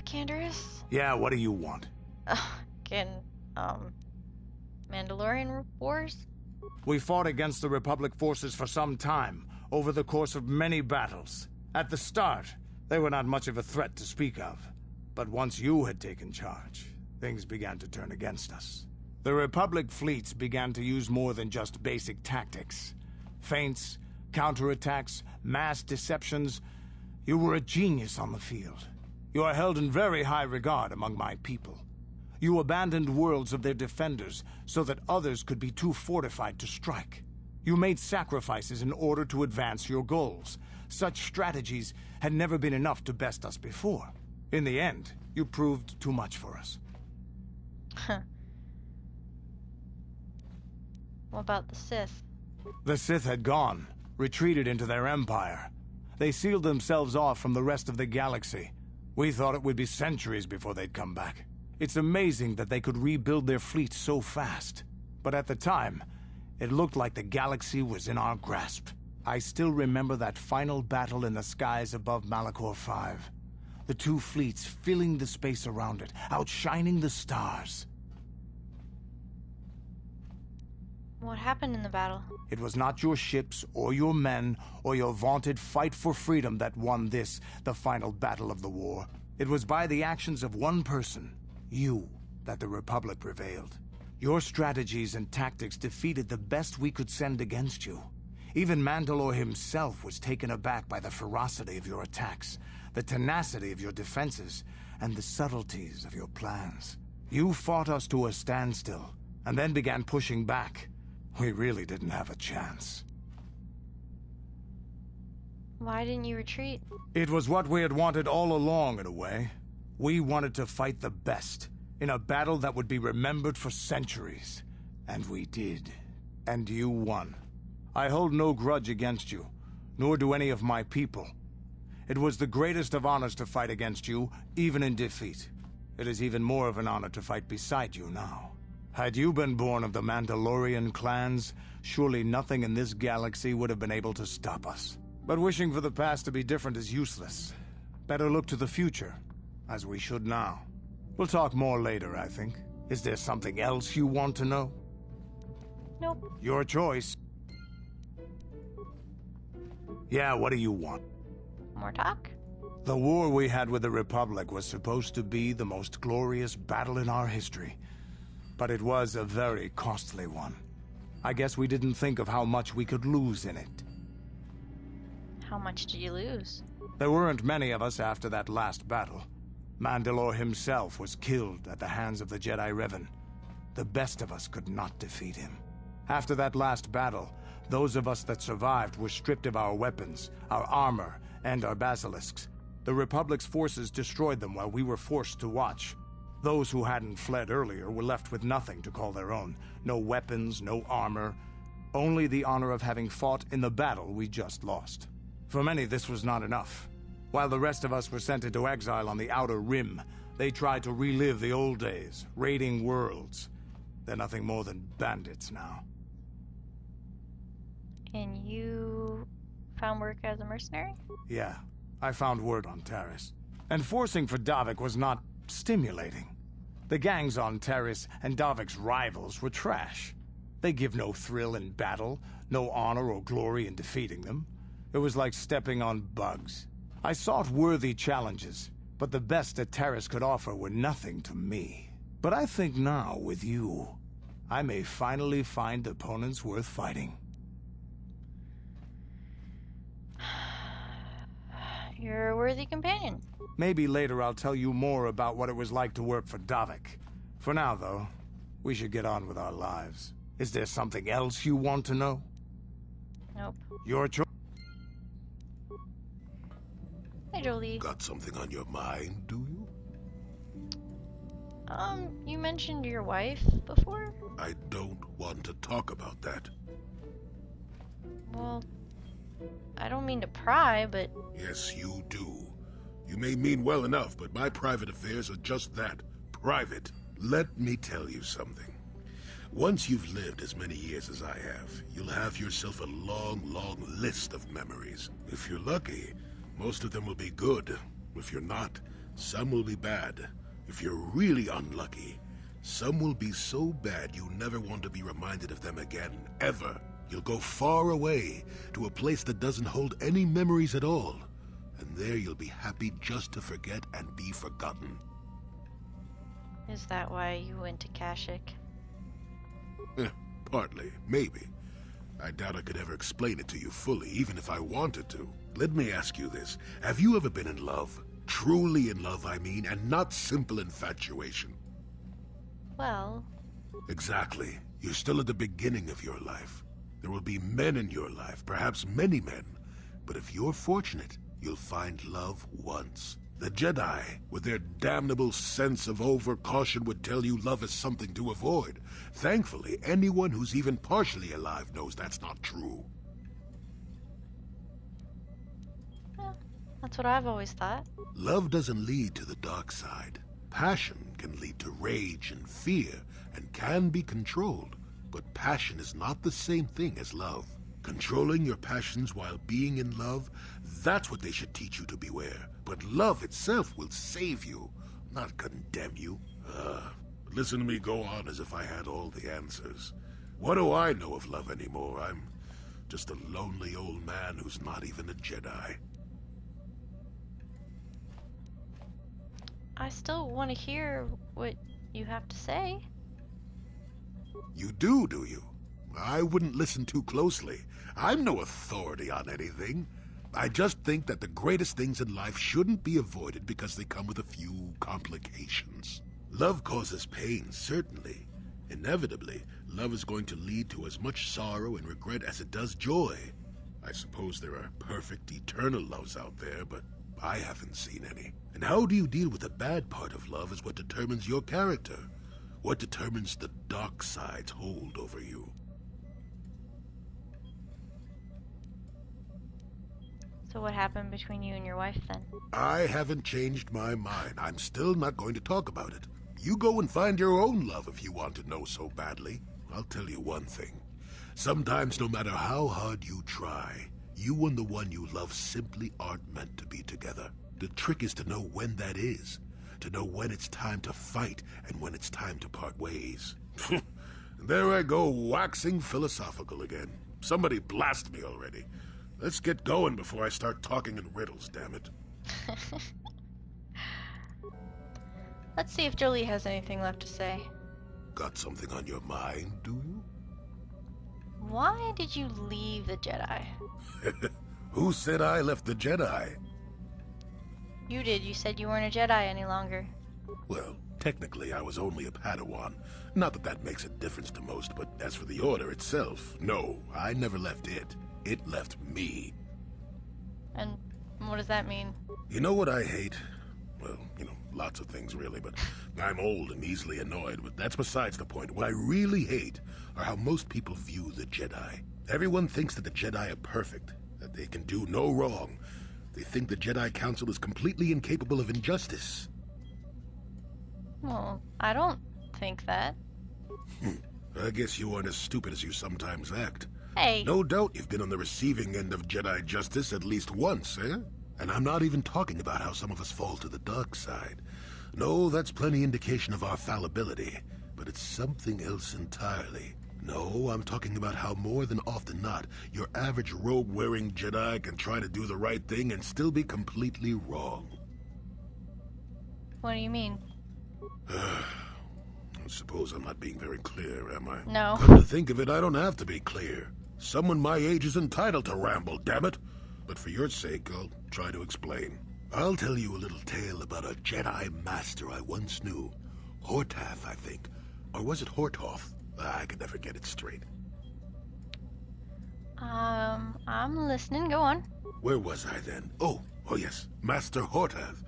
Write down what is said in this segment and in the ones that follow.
Canderous? Yeah, what do you want? Can, Mandalorian Wars? We fought against the Republic forces for some time, over the course of many battles. At the start, they were not much of a threat to speak of. But once you had taken charge, things began to turn against us. The Republic fleets began to use more than just basic tactics. Feints, counterattacks, mass deceptions. You were a genius on the field. You are held in very high regard among my people. You abandoned worlds of their defenders so that others could be too fortified to strike. You made sacrifices in order to advance your goals. Such strategies had never been enough to best us before. In the end, you proved too much for us. What about the Sith? The Sith had gone, retreated into their empire. They sealed themselves off from the rest of the galaxy. We thought it would be centuries before they'd come back. It's amazing that they could rebuild their fleet so fast. But at the time, it looked like the galaxy was in our grasp. I still remember that final battle in the skies above Malachor 5. The two fleets filling the space around it, outshining the stars. What happened in the battle? It was not your ships, or your men, or your vaunted fight for freedom that won this, the final battle of the war. It was by the actions of one person, you, that the Republic prevailed. Your strategies and tactics defeated the best we could send against you. Even Mandalore himself was taken aback by the ferocity of your attacks, the tenacity of your defenses, and the subtleties of your plans. You fought us to a standstill, and then began pushing back. We really didn't have a chance. Why didn't you retreat? It was what we had wanted all along, in a way. We wanted to fight the best, in a battle that would be remembered for centuries. And we did. And you won. I hold no grudge against you, nor do any of my people. It was the greatest of honors to fight against you, even in defeat. It is even more of an honor to fight beside you now. Had you been born of the Mandalorian clans, surely nothing in this galaxy would have been able to stop us. But wishing for the past to be different is useless. Better look to the future, as we should now. We'll talk more later, I think. Is there something else you want to know? Nope. Your choice. Yeah, what do you want? More talk? The war we had with the Republic was supposed to be the most glorious battle in our history. But it was a very costly one. I guess we didn't think of how much we could lose in it. How much did you lose? There weren't many of us after that last battle. Mandalore himself was killed at the hands of the Jedi Revan. The best of us could not defeat him. After that last battle, those of us that survived were stripped of our weapons, our armor, and our basilisks. The Republic's forces destroyed them while we were forced to watch. Those who hadn't fled earlier were left with nothing to call their own. No weapons, no armor. Only the honor of having fought in the battle we just lost. For many, this was not enough. While the rest of us were sent into exile on the Outer Rim, they tried to relive the old days, raiding worlds. They're nothing more than bandits now. And you found work as a mercenary? Yeah, I found word on Taris. And forcing for Davik was not stimulating. The gangs on Taris and Davik's rivals were trash. They give no thrill in battle, no honor or glory in defeating them. It was like stepping on bugs. I sought worthy challenges, but the best that Taris could offer were nothing to me. But I think now, with you, I may finally find opponents worth fighting. You're a worthy companion. Maybe later I'll tell you more about what it was like to work for Davik. For now, though, we should get on with our lives. Is there something else you want to know? Nope. Your choice. Hey, Jolie. Got something on your mind, do you? You mentioned your wife before? I don't want to talk about that. Well, I don't mean to pry, but... Yes, you do. You may mean well enough, but my private affairs are just that, private. Let me tell you something. Once you've lived as many years as I have, you'll have yourself a long, long list of memories. If you're lucky, most of them will be good. If you're not, Some will be bad. If you're really unlucky, some will be so bad you never want to be reminded of them again, ever. You'll go far away, to a place that doesn't hold any memories at all. And there you'll be happy just to forget and be forgotten. Is that why you went to Kashyyyk? Partly, maybe. I doubt I could ever explain it to you fully, even if I wanted to. Let me ask you this. Have you ever been in love? Truly in love, I mean, and not simple infatuation. Well... Exactly. You're still at the beginning of your life. There will be men in your life, perhaps many men. But if you're fortunate, you'll find love once. The Jedi, with their damnable sense of overcaution, would tell you love is something to avoid. Thankfully, anyone who's even partially alive knows that's not true. Well, that's what I've always thought. Love doesn't lead to the dark side. Passion can lead to rage and fear, and can be controlled. But passion is not the same thing as love. Controlling your passions while being in love, that's what they should teach you to beware. But love itself will save you, not condemn you. Listen to me go on as if I had all the answers. What do I know of love anymore? I'm just a lonely old man who's not even a Jedi. I still want to hear what you have to say. You do you? I wouldn't listen too closely. I'm no authority on anything. I just think that the greatest things in life shouldn't be avoided because they come with a few complications. Love causes pain, certainly. Inevitably, love is going to lead to as much sorrow and regret as it does joy. I suppose there are perfect, eternal loves out there, but I haven't seen any. And how do you deal with the bad part of love is what determines your character. What determines the dark side's hold over you. So what happened between you and your wife then? I haven't changed my mind. I'm still not going to talk about it. You go and find your own love if you want to know so badly. I'll tell you one thing. Sometimes, no matter how hard you try, you and the one you love simply aren't meant to be together. The trick is to know when that is. To know when it's time to fight and when it's time to part ways. There I go, waxing philosophical again. Somebody blast me already. Let's get going before I start talking in riddles, damn it. Let's see if Jolie has anything left to say. Got something on your mind, do you? Why did you leave the Jedi? Who said I left the Jedi? You did. You said you weren't a Jedi any longer. Well, technically I was only a Padawan. Not that that makes a difference to most, but as for the Order itself, no, I never left it. It left me. And what does that mean? You know what I hate? Well, lots of things really, but I'm old and easily annoyed, but that's besides the point. What I really hate are how most people view the Jedi. Everyone thinks that the Jedi are perfect, that they can do no wrong. They think the Jedi Council is completely incapable of injustice. Well, I don't think that. I guess you aren't as stupid as you sometimes act. Hey. No doubt you've been on the receiving end of Jedi justice at least once, eh? And I'm not even talking about how some of us fall to the dark side. No, that's plenty indication of our fallibility. But it's something else entirely. No, I'm talking about how more than often not, your average robe-wearing Jedi can try to do the right thing and still be completely wrong. What do you mean? I suppose I'm not being very clear, am I? No. Come to think of it, I don't have to be clear. Someone my age is entitled to ramble, damn it. But for your sake, I'll try to explain. I'll tell you a little tale about a Jedi master I once knew. Hortath, I think. Or was it Horthoth? I could never get it straight. I'm listening. Go on. Where was I then? Oh yes, Master Hortath.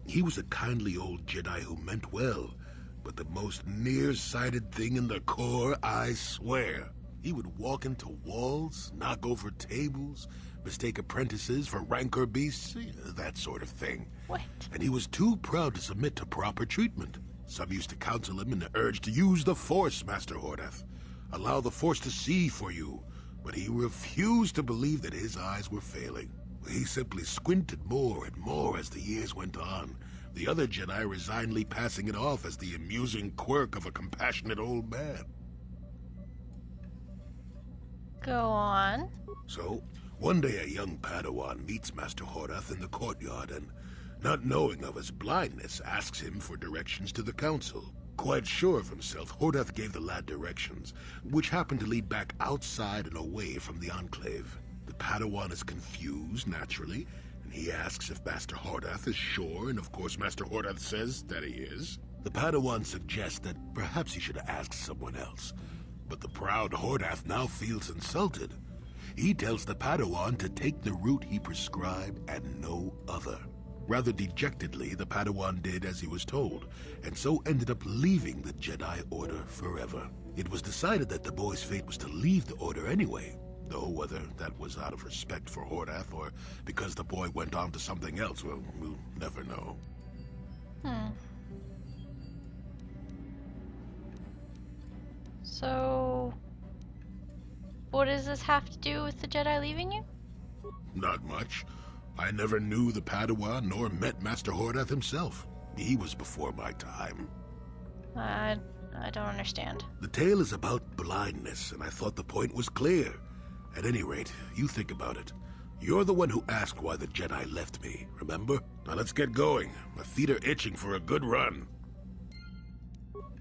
He was a kindly old Jedi who meant well, but the most nearsighted thing in the Corps, I swear. He would walk into walls, knock over tables, mistake apprentices for rancor beasts, that sort of thing. What? And he was too proud to submit to proper treatment. Some used to counsel him and urge to use the Force, Master Hortath. Allow the Force to see for you. But he refused to believe that his eyes were failing. He simply squinted more and more as the years went on, the other Jedi resignedly passing it off as the amusing quirk of a compassionate old man. Go on. So, one day a young Padawan meets Master Hordath in the courtyard and, not knowing of his blindness, asks him for directions to the council. Quite sure of himself, Hordath gave the lad directions, which happened to lead back outside and away from the Enclave. The Padawan is confused, naturally, and he asks if Master Hordath is sure, and of course Master Hordath says that he is. The Padawan suggests that perhaps he should ask someone else, but the proud Hordath now feels insulted. He tells the Padawan to take the route he prescribed and no other. Rather dejectedly, the Padawan did as he was told, and so ended up leaving the Jedi Order forever. It was decided that the boy's fate was to leave the Order anyway, though whether that was out of respect for Hordath or because the boy went on to something else, well, we'll never know. So, what does this have to do with the Jedi leaving you? Not much. I never knew the Padawan nor met Master Hordath himself. He was before my time. I don't understand. The tale is about blindness, and I thought the point was clear. At any rate, you think about it. You're the one who asked why the Jedi left me, remember? Now let's get going. My feet are itching for a good run.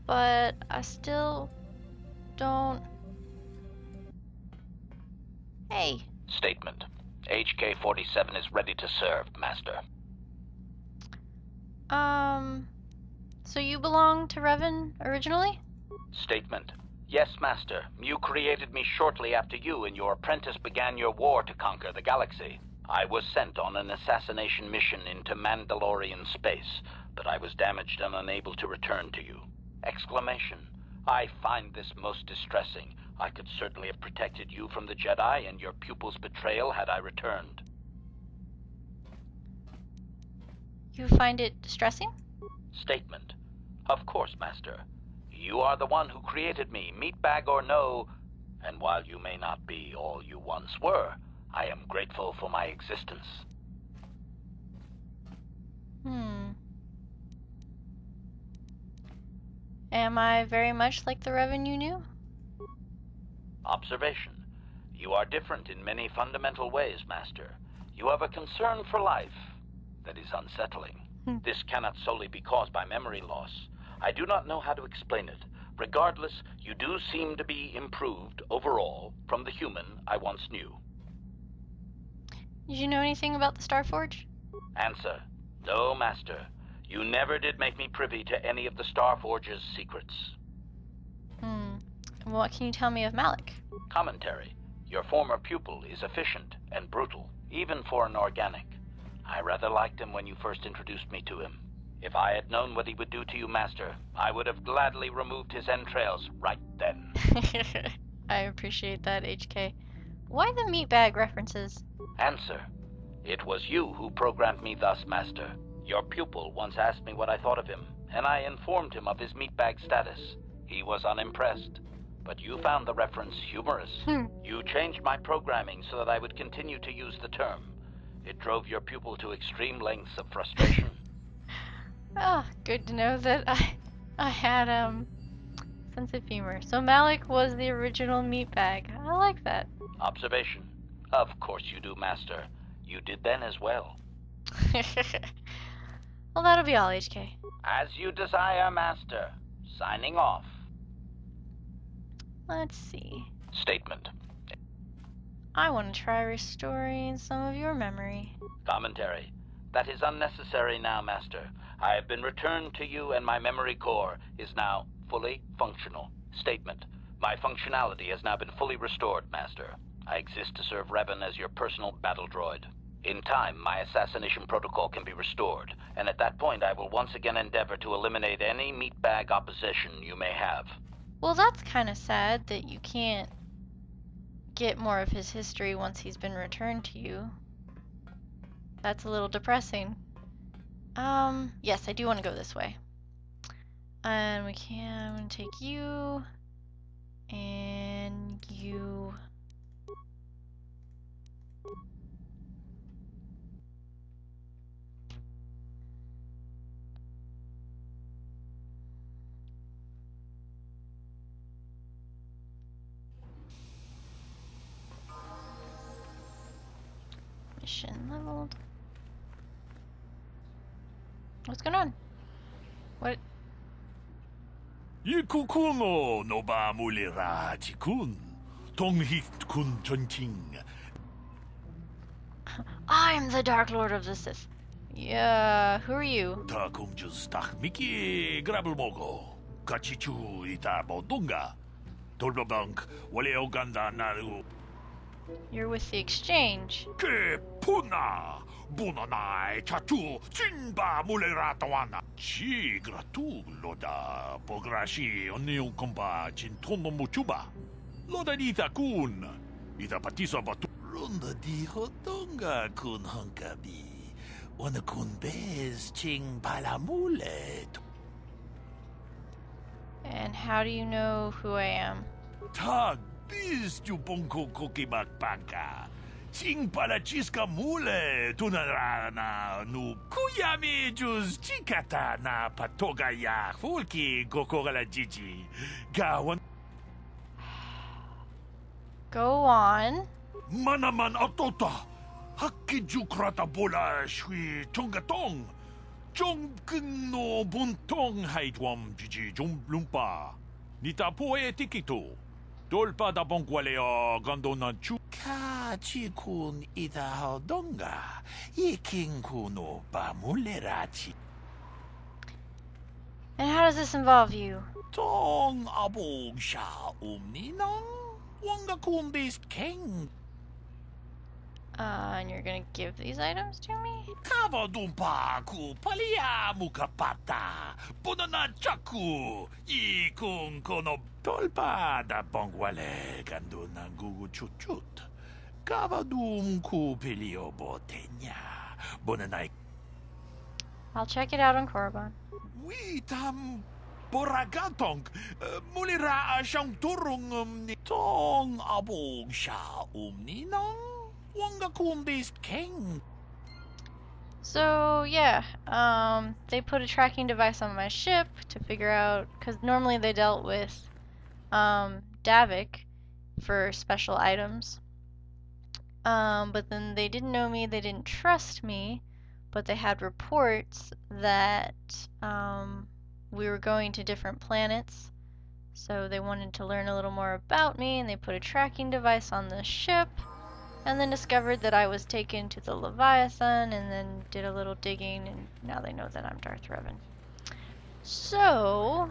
But I still don't... Hey. Statement. HK-47 is ready to serve, Master. So you belong to Revan originally? Statement. Yes, Master. You created me shortly after you and your apprentice began your war to conquer the galaxy. I was sent on an assassination mission into Mandalorian space, but I was damaged and unable to return to you. Exclamation. I find this most distressing. I could certainly have protected you from the Jedi and your pupil's betrayal had I returned. You find it distressing? Statement. Of course, Master. You are the one who created me, meatbag or no, and while you may not be all you once were, I am grateful for my existence. Am I very much like the Revan you knew? Observation. You are different in many fundamental ways, Master. You have a concern for life that is unsettling. This cannot solely be caused by memory loss. I do not know how to explain it. Regardless, you do seem to be improved overall from the human I once knew. Did you know anything about the Starforge? Answer. No, Master. You never did make me privy to any of the Starforge's secrets. What can you tell me of Malak? Commentary. Your former pupil is efficient and brutal, even for an organic. I rather liked him when you first introduced me to him. If I had known what he would do to you, Master, I would have gladly removed his entrails right then. I appreciate that, HK. Why the meatbag references? Answer. It was you who programmed me thus, Master. Your pupil once asked me what I thought of him, and I informed him of his meatbag status. He was unimpressed, but you found the reference humorous. You changed my programming so that I would continue to use the term. It drove your pupil to extreme lengths of frustration. Good to know that I had sense of humor. So Malak was the original meatbag. I like that. Observation. Of course you do, Master. You did then as well. Well, that'll be all, HK. As you desire, Master. Signing off. Let's see. Statement. I want to try restoring some of your memory. Commentary. That is unnecessary now, Master. I have been returned to you and my memory core is now fully functional. Statement. My functionality has now been fully restored, Master. I exist to serve Revan as your personal battle droid. In time, my assassination protocol can be restored, and at that point I will once again endeavor to eliminate any meatbag opposition you may have. Well, that's kind of sad that you can't get more of his history once he's been returned to you. That's a little depressing. Yes, I do want to go this way. And we can take you and you. mission leveled. What's going on? What? Yikukuno no ba mulira chikun. Tonghit kun chonching. I'm the Dark Lord of the Sith. Yeah, who are you? Ta kumjus tak miki grabel mogo. Kachichu ita bodunga. Tolbabank wale oganda naru. You're with the exchange. Ke puna. Bunanai chachu chinba mulira tawana. Chi gratu loda pograshi onion komba chintono muchuba. Loda dita kun. Ita patisa batu. Ronda di hotonga kun hankabi. Wana kun bez ching palamule. And how do you know who I am? Tag biz jubonko kokimak banka. Ching palachiska mule tunarana nu kuyami juz chikata na patoga ya fulki gokogala jiji. Gawan. Go on. Manaman atota. Hakki jukrata bola shui chongatong. Jong no buntong haitwam jiji jumblumpa. Nita poe tikito. Dolpa da bonkwaleo gandona chu. Ka chikun ita hodonga. Yiking kuno ba mulerachi. And how does this involve you? Tong abog sha umninang. Wanga kun based king. And you're gonna give these items to me? Kava dumpa ku palia mukapata. Bonana chaku. Ikun kono tolpa da bongwale gando nangugu chuchut. Kava dum ku pelio botenya. Bonanai. I'll check it out on Korriban. We tam boragatong. Mulira siyang turong ni tong abog siya ninang. Wanga based king. So yeah, they put a tracking device on my ship to figure out, because normally they dealt with Davik for special items, but then they didn't know me, they didn't trust me, but they had reports that we were going to different planets, so they wanted to learn a little more about me, and they put a tracking device on the ship. And then discovered that I was taken to the Leviathan, and then did a little digging, and now they know that I'm Darth Revan. So,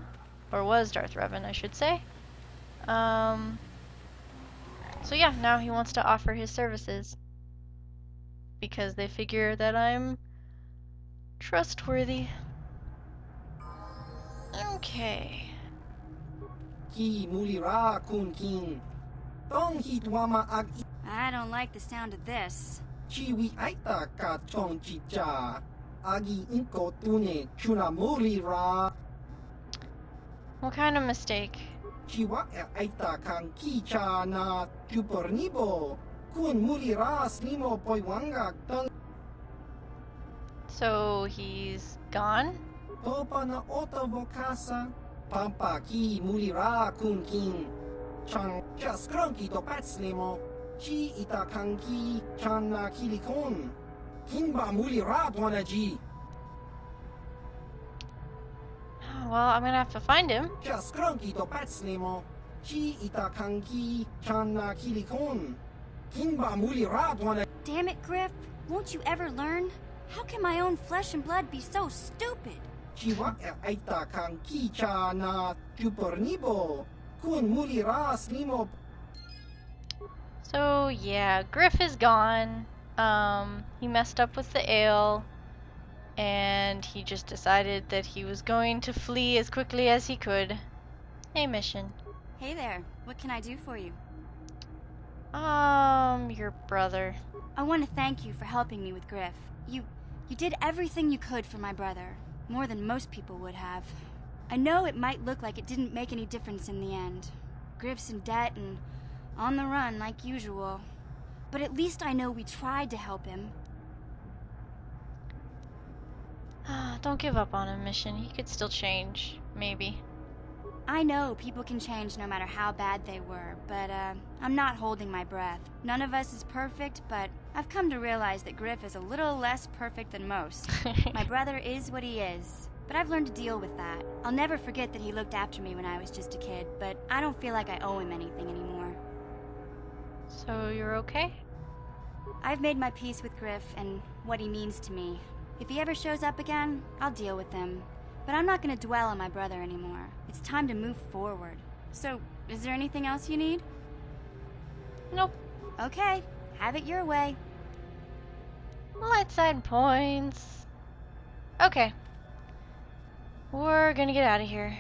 or was Darth Revan, I should say. So yeah, now he wants to offer his services. Because they figure that I'm trustworthy. Okay. Ki mulira kun king. Tong hitwama ag I don't like the sound of this. chiwi aita ka chong chicha. Agi inko tune chuna mulira. What kind of mistake? Chiwa aita kang kicha na chupornibo. Kun mulira slimo poiwanga tong So he's gone? topa na oto vokasa. Pampa ki mulira kun king. Chang just cronky to patslimo. Chi ita kanki chan na kilikon. Kinba mulira dwanaji. Well, I'm gonna have to find him. Just cronky to patslimo. Chi ita kanki chan na kilikon. Kinba mulira dwanaji. Damn it, Griff. Won't you ever learn? How can my own flesh and blood be so stupid? Chiwa aita kanki cha na chupornibo. Kun mulira slimo. So yeah, Griff is gone. He messed up with the ale, and he just decided that he was going to flee as quickly as he could. A mission. Hey there. What can I do for you? Your brother. I want to thank you for helping me with Griff. You did everything you could for my brother. More than most people would have. I know it might look like it didn't make any difference in the end. Griff's in debt and on the run like usual. But at least I know we tried to help him. Don't give up on him, Mission. He could still change. Maybe. I know people can change no matter how bad they were, but I'm not holding my breath. None of us is perfect, but I've come to realize that Griff is a little less perfect than most. My brother is what he is, but I've learned to deal with that. I'll never forget that he looked after me when I was just a kid, but I don't feel like I owe him anything anymore. So you're okay? I've made my peace with Griff and what he means to me. If he ever shows up again, I'll deal with him. But I'm not gonna dwell on my brother anymore. It's time to move forward. So, is there anything else you need? Nope. Okay, have it your way. Light side points. Okay. We're gonna get out of here.